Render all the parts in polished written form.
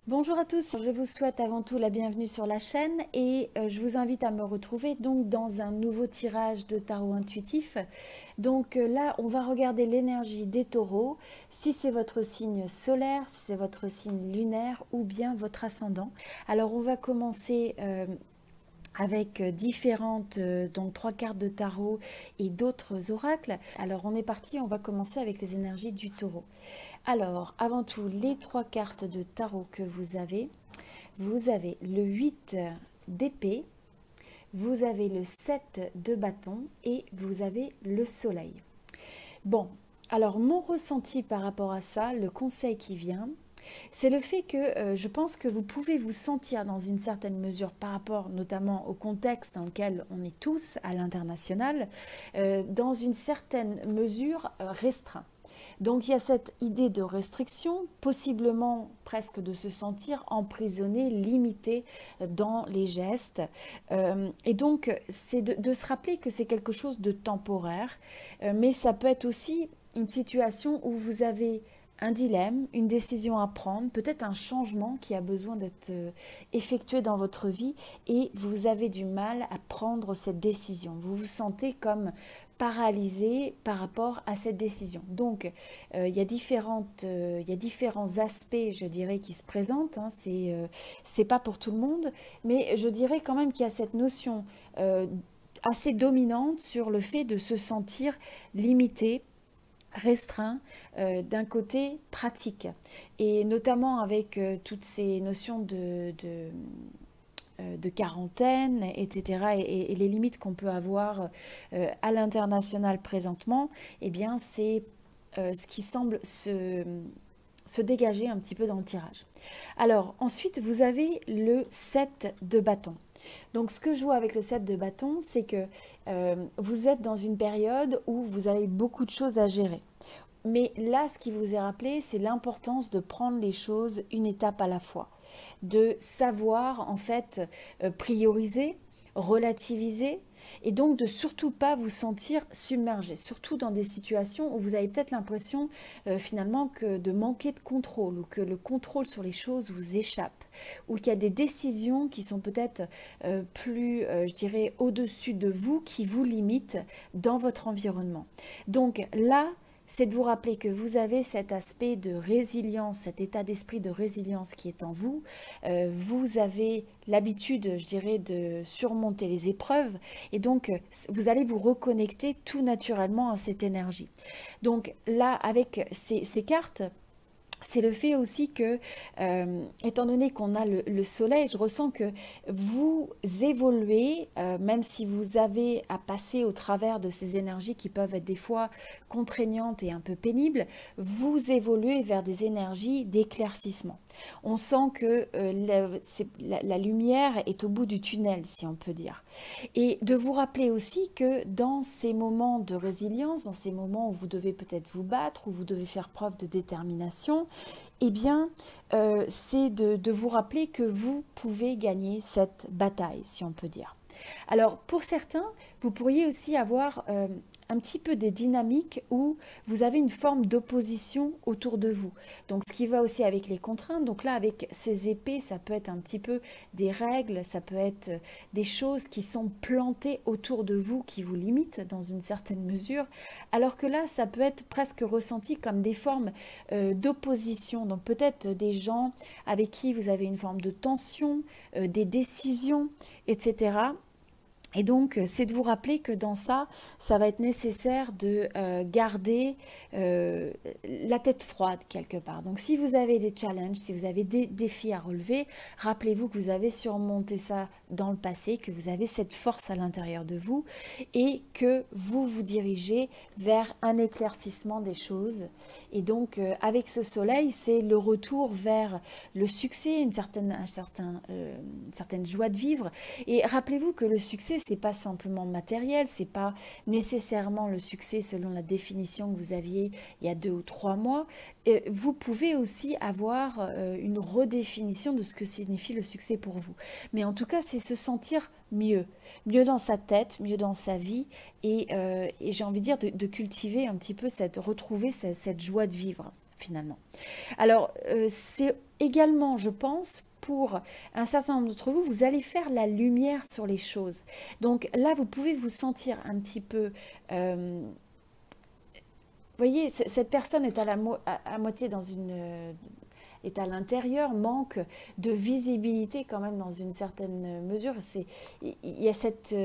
Bonjour à tous, je vous souhaite avant tout la bienvenue sur la chaîne et je vous invite à me retrouver donc dans un nouveau tirage de tarot intuitif. Donc là, on va regarder l'énergie des taureaux, si c'est votre signe solaire, si c'est votre signe lunaire ou bien votre ascendant. Alors on va commencer avec différentes, donc 3 cartes de tarot et d'autres oracles. Alors on est parti, on va commencer avec les énergies du taureau. Alors, avant tout, les 3 cartes de tarot que vous avez le 8 d'épée, vous avez le 7 de bâton et vous avez le soleil. Bon, alors mon ressenti par rapport à ça, le conseil qui vient, c'est le fait que je pense que vous pouvez vous sentir dans une certaine mesure par rapport notamment au contexte dans lequel on est tous à l'international, dans une certaine mesure restreint. Donc il y a cette idée de restriction, possiblement presque de se sentir emprisonné, limité dans les gestes. Et donc c'est de se rappeler que c'est quelque chose de temporaire, mais ça peut être aussi une situation où vous avez un dilemme, une décision à prendre, peut-être un changement qui a besoin d'être effectué dans votre vie et vous avez du mal à prendre cette décision. Vous vous sentez comme paralysé par rapport à cette décision. Donc, il y a différents aspects, je dirais, qui se présentent. Hein. C'est pas pour tout le monde, mais je dirais quand même qu'il y a cette notion assez dominante sur le fait de se sentir limité, restreint d'un côté pratique et notamment avec toutes ces notions de quarantaine, etc. Et les limites qu'on peut avoir à l'international présentement, eh bien c'est ce qui semble se dégager un petit peu dans le tirage. Alors ensuite, vous avez le 7 de bâton. Donc ce que je vois avec le 7 de bâton, c'est que vous êtes dans une période où vous avez beaucoup de choses à gérer. Mais là, ce qui vous est rappelé, c'est l'importance de prendre les choses une étape à la fois, de savoir en fait prioriser, relativiser, et donc de surtout pas vous sentir submergé, surtout dans des situations où vous avez peut-être l'impression finalement que de manquer de contrôle ou que le contrôle sur les choses vous échappe ou qu'il y a des décisions qui sont peut-être plus, je dirais, au-dessus de vous, qui vous limitent dans votre environnement. Donc là, c'est de vous rappeler que vous avez cet aspect de résilience, cet état d'esprit de résilience qui est en vous. Vous avez l'habitude, je dirais, de surmonter les épreuves et donc vous allez vous reconnecter tout naturellement à cette énergie. Donc là, avec ces cartes, c'est le fait aussi que, étant donné qu'on a le soleil, je ressens que vous évoluez, même si vous avez à passer au travers de ces énergies qui peuvent être des fois contraignantes et un peu pénibles, vous évoluez vers des énergies d'éclaircissement. On sent que la lumière est au bout du tunnel, si on peut dire. Et de vous rappeler aussi que dans ces moments de résilience, dans ces moments où vous devez peut-être vous battre, où vous devez faire preuve de détermination, eh bien, c'est de vous rappeler que vous pouvez gagner cette bataille, si on peut dire. Alors, pour certains, vous pourriez aussi avoir un petit peu des dynamiques où vous avez une forme d'opposition autour de vous. Donc, ce qui va aussi avec les contraintes. Donc là, avec ces épées, ça peut être un petit peu des règles, ça peut être des choses qui sont plantées autour de vous, qui vous limitent dans une certaine mesure. Alors que là, ça peut être presque ressenti comme des formes d'opposition. Donc peut-être des gens avec qui vous avez une forme de tension, des décisions, etc. Et donc, c'est de vous rappeler que dans ça, ça va être nécessaire de garder la tête froide quelque part. Donc, si vous avez des challenges, si vous avez des défis à relever, rappelez-vous que vous avez surmonté ça dans le passé, que vous avez cette force à l'intérieur de vous et que vous vous dirigez vers un éclaircissement des choses. Et donc, avec ce soleil, c'est le retour vers le succès, une certaine joie de vivre. Et rappelez-vous que le succès, c'est pas simplement matériel, c'est pas nécessairement le succès selon la définition que vous aviez il y a 2 ou 3 mois. Vous pouvez aussi avoir une redéfinition de ce que signifie le succès pour vous. Mais en tout cas, c'est se sentir mieux, mieux dans sa tête, mieux dans sa vie, et j'ai envie de dire de cultiver un petit peu retrouver cette joie de vivre. finalement. Alors, c'est également, je pense, pour un certain nombre d'entre vous, vous allez faire la lumière sur les choses. Donc là, vous pouvez vous sentir un petit peu... vous voyez, cette personne est à moitié dans une... est à l'intérieur, manque de visibilité quand même dans une certaine mesure. Il y a cette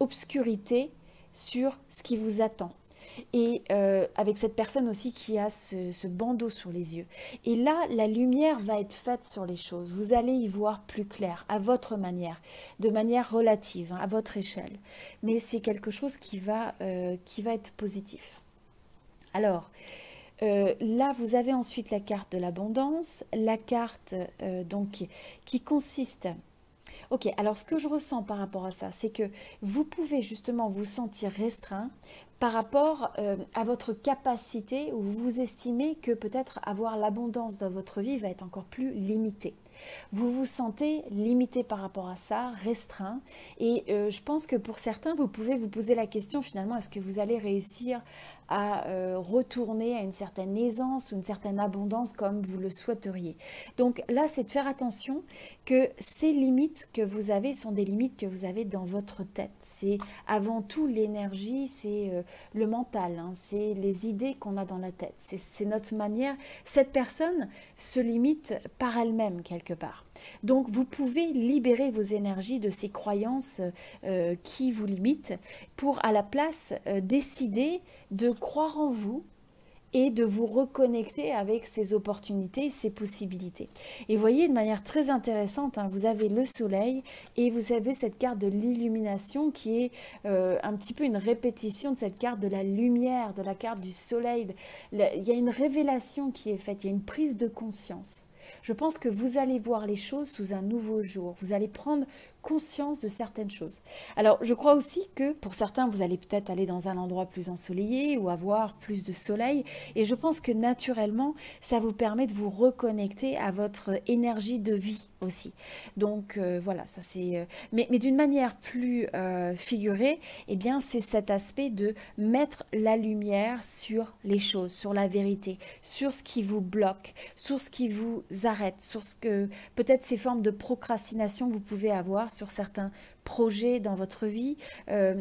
obscurité sur ce qui vous attend. Et avec cette personne aussi qui a ce bandeau sur les yeux. Et là, la lumière va être faite sur les choses. Vous allez y voir plus clair, à votre manière, de manière relative, hein, à votre échelle. Mais c'est quelque chose qui va être positif. Alors, là, vous avez ensuite la carte de l'abondance, la carte donc, qui consiste... Ok, alors ce que je ressens par rapport à ça, c'est que vous pouvez justement vous sentir restreint par rapport à votre capacité, où vous estimez que peut-être avoir l'abondance dans votre vie va être encore plus limité. Vous vous sentez limité par rapport à ça, restreint. Et je pense que pour certains, vous pouvez vous poser la question finalement, est-ce que vous allez réussir à retourner à une certaine aisance ou une certaine abondance comme vous le souhaiteriez. Donc là, c'est de faire attention que ces limites que vous avez sont des limites que vous avez dans votre tête. C'est avant tout l'énergie, c'est le mental, hein, c'est les idées qu'on a dans la tête. C'est notre manière. Cette personne se limite par elle-même quelque part. Donc vous pouvez libérer vos énergies de ces croyances qui vous limitent pour à la place décider de croire en vous et de vous reconnecter avec ces opportunités, ces possibilités. Et vous voyez de manière très intéressante, hein, vous avez le soleil et vous avez cette carte de l'illumination qui est un petit peu une répétition de cette carte de la lumière, de la carte du soleil. Il y a une révélation qui est faite, il y a une prise de conscience. Je pense que vous allez voir les choses sous un nouveau jour. Vous allez prendre conscience de certaines choses. Alors, je crois aussi que pour certains, vous allez peut-être aller dans un endroit plus ensoleillé ou avoir plus de soleil. Et je pense que naturellement, ça vous permet de vous reconnecter à votre énergie de vie aussi. Donc, voilà, ça c'est... mais d'une manière plus figurée, eh bien, c'est cet aspect de mettre la lumière sur les choses, sur la vérité, sur ce qui vous bloque, sur ce qui vous arrête, sur ce que peut-être ces formes de procrastination que vous pouvez avoir sur certains projets dans votre vie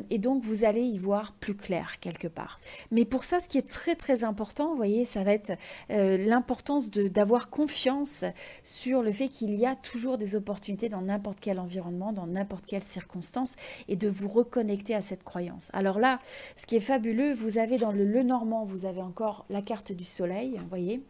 et donc vous allez y voir plus clair quelque part. Mais pour ça, ce qui est très très important, vous voyez, ça va être l'importance d'avoir confiance sur le fait qu'il y a toujours des opportunités dans n'importe quel environnement, dans n'importe quelle circonstance et de vous reconnecter à cette croyance. Alors là, ce qui est fabuleux, vous avez dans le Lenormand, vous avez encore la carte du soleil, vous voyez.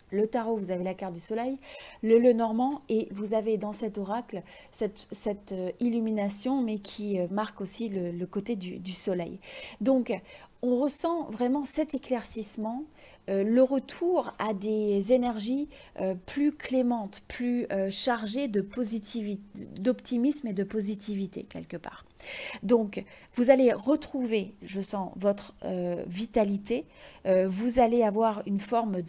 Le tarot, vous avez la carte du soleil, le Lenormand, et vous avez dans cet oracle cette illumination, mais qui marque aussi le côté du soleil. Donc, on ressent vraiment cet éclaircissement, le retour à des énergies plus clémentes, plus chargées de positivité, d'optimisme et de positivité quelque part. Donc, vous allez retrouver, je sens, votre vitalité. Vous allez avoir une forme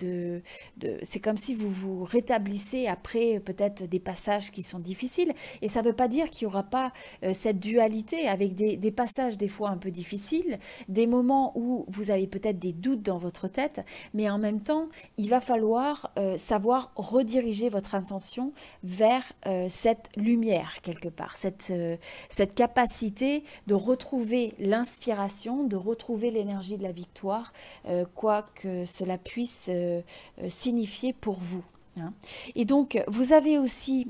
c'est comme si vous vous rétablissez après peut-être des passages qui sont difficiles. Et ça ne veut pas dire qu'il n'y aura pas cette dualité avec des passages des fois un peu difficiles, des moments où vous avez peut-être des doutes dans votre tête, mais en même temps, il va falloir savoir rediriger votre intention vers cette lumière quelque part, cette capacité de retrouver l'inspiration, de retrouver l'énergie de la victoire, quoi que cela puisse signifier pour vous. Hein. Et donc, vous avez aussi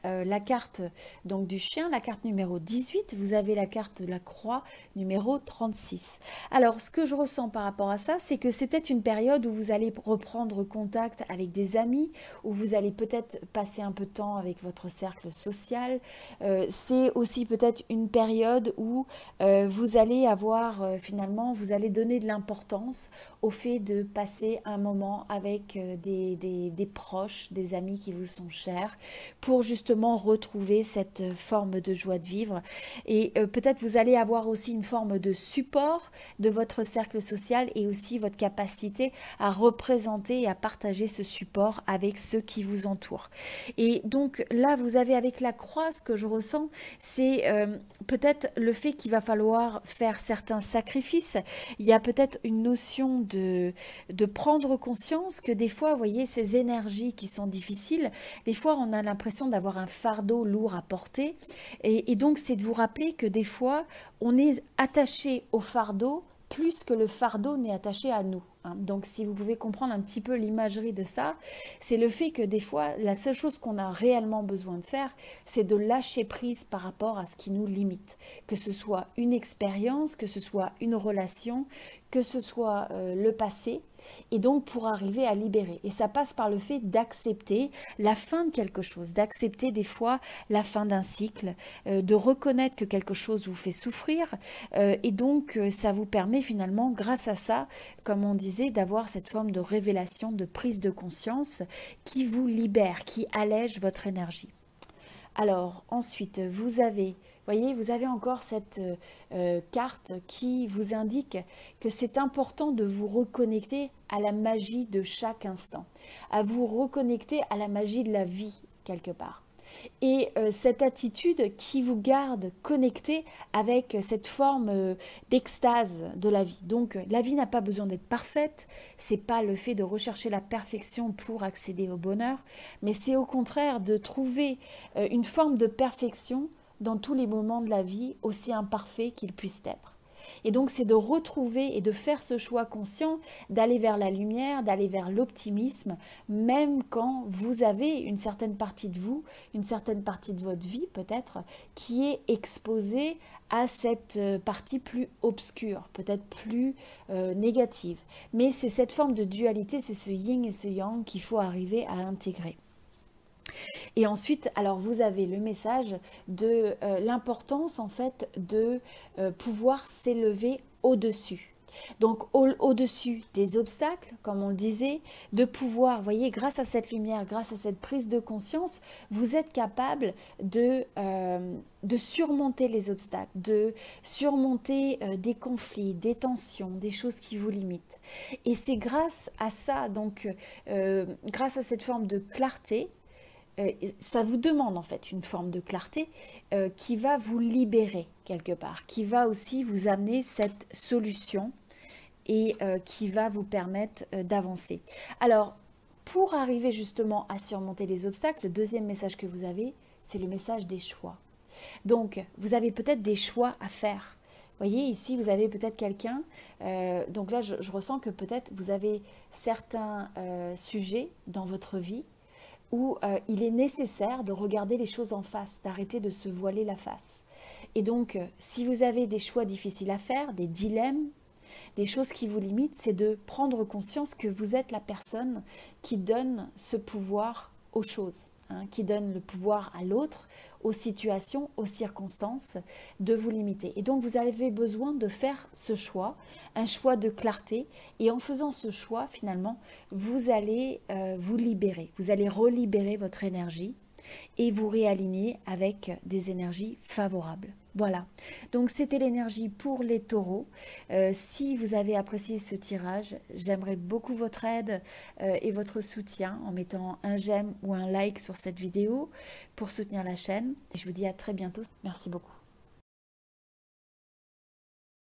la carte donc, du chien, la carte numéro 18, vous avez la carte de la croix numéro 36. Alors, ce que je ressens par rapport à ça, c'est que c'est peut-être une période où vous allez reprendre contact avec des amis, où vous allez peut-être passer un peu de temps avec votre cercle social. C'est aussi peut-être une période où vous allez avoir, finalement, vous allez donner de l'importance au fait de passer un moment avec des proches, des amis qui vous sont chers, pour justement justement retrouver cette forme de joie de vivre. Et peut-être vous allez avoir aussi une forme de support de votre cercle social et aussi votre capacité à représenter et à partager ce support avec ceux qui vous entourent. Et donc là, vous avez avec la croix, ce que je ressens, c'est peut-être le fait qu'il va falloir faire certains sacrifices. Il y a peut-être une notion de prendre conscience que des fois, vous voyez, ces énergies qui sont difficiles, des fois on a l'impression d'avoir un fardeau lourd à porter. Et donc c'est de vous rappeler que des fois, on est attaché au fardeau plus que le fardeau n'est attaché à nous. Donc si vous pouvez comprendre un petit peu l'imagerie de ça, c'est le fait que des fois, la seule chose qu'on a réellement besoin de faire, c'est de lâcher prise par rapport à ce qui nous limite. Que ce soit une expérience, que ce soit une relation, que ce soit le passé, et donc pour arriver à libérer. Et ça passe par le fait d'accepter la fin de quelque chose, d'accepter des fois la fin d'un cycle, de reconnaître que quelque chose vous fait souffrir, et donc ça vous permet finalement, grâce à ça, comme on disait, d'avoir cette forme de révélation, de prise de conscience qui vous libère, qui allège votre énergie. Alors ensuite, voyez, vous avez encore cette carte qui vous indique que c'est important de vous reconnecter à la magie de chaque instant, à vous reconnecter à la magie de la vie quelque part. Et cette attitude qui vous garde connecté avec cette forme d'extase de la vie. Donc la vie n'a pas besoin d'être parfaite, c'est pas le fait de rechercher la perfection pour accéder au bonheur, mais c'est au contraire de trouver une forme de perfection dans tous les moments de la vie, aussi imparfaits qu'ils puissent être. Et donc c'est de retrouver et de faire ce choix conscient d'aller vers la lumière, d'aller vers l'optimisme, même quand vous avez une certaine partie de vous, une certaine partie de votre vie peut-être, qui est exposée à cette partie plus obscure, peut-être plus négative. Mais c'est cette forme de dualité, c'est ce yin et ce yang qu'il faut arriver à intégrer. Et ensuite, alors vous avez le message de l'importance en fait de pouvoir s'élever au-dessus. Donc au-dessus des obstacles, comme on le disait, de pouvoir, voyez, grâce à cette lumière, grâce à cette prise de conscience, vous êtes capable de surmonter les obstacles, de surmonter des conflits, des tensions, des choses qui vous limitent. Et c'est grâce à ça, donc grâce à cette forme de clarté, ça vous demande en fait une forme de clarté qui va vous libérer quelque part, qui va aussi vous amener cette solution et qui va vous permettre d'avancer. Alors, pour arriver justement à surmonter les obstacles, le deuxième message que vous avez, c'est le message des choix. Donc, vous avez peut-être des choix à faire. Vous voyez, ici, vous avez peut-être quelqu'un, donc là, je ressens que peut-être vous avez certains sujets dans votre vie où il est nécessaire de regarder les choses en face, d'arrêter de se voiler la face. Et donc, si vous avez des choix difficiles à faire, des dilemmes, des choses qui vous limitent, c'est de prendre conscience que vous êtes la personne qui donne ce pouvoir aux choses, qui donne le pouvoir à l'autre, aux situations, aux circonstances, de vous limiter. Et donc, vous avez besoin de faire ce choix, un choix de clarté. Et en faisant ce choix, finalement, vous allez vous libérer. Vous allez relibérer votre énergie et vous réaligner avec des énergies favorables. Voilà, donc c'était l'énergie pour les taureaux. Si vous avez apprécié ce tirage, j'aimerais beaucoup votre aide et votre soutien en mettant un j'aime ou un like sur cette vidéo pour soutenir la chaîne. Et je vous dis à très bientôt. Merci beaucoup.